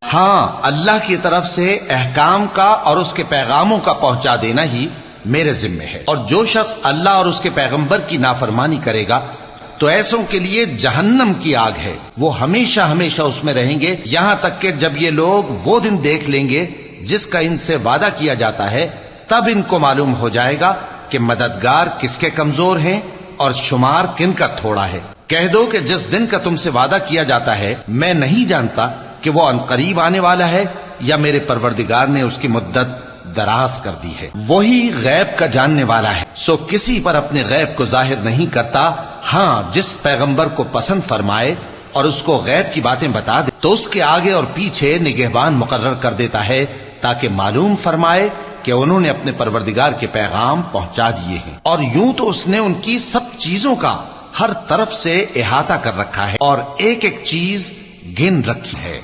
हाँ, अल्लाह की तरफ से अहकाम का और उसके पैगामों का पहुंचा देना ही मेरे जिम्मे है। और जो शख्स अल्लाह और उसके पैगंबर की नाफरमानी करेगा तो ऐसों के लिए जहन्नम की आग है, वो हमेशा हमेशा उसमें रहेंगे, यहां तक कि जब ये लोग वो दिन देख लेंगे जिसका इनसे वादा किया जाता है, तब इनको मालूम हो जाएगा कि मददगार किसके कमजोर हैं और शुमार किनका थोड़ा है। कह दो कि जिस दिन का तुमसे वादा किया जाता है मैं नहीं जानता कि वो अनकरीब आने वाला है या मेरे परवरदिगार ने उसकी मुद्दत दराज कर दी है। वही गैब का जानने वाला है, सो किसी पर अपने गैब को जाहिर नहीं करता। हाँ, जिस पैगंबर को पसंद फरमाए और उसको गैब की बातें बता दे तो उसके आगे और पीछे निगहबान मुकर्रर कर देता है ताकि मालूम फरमाए कि उन्होंने अपने परवरदिगार के पैगाम पहुंचा दिए हैं। और यूं तो उसने उनकी सब चीजों का हर तरफ से इहाता कर रखा है और एक एक चीज गिन रखी है।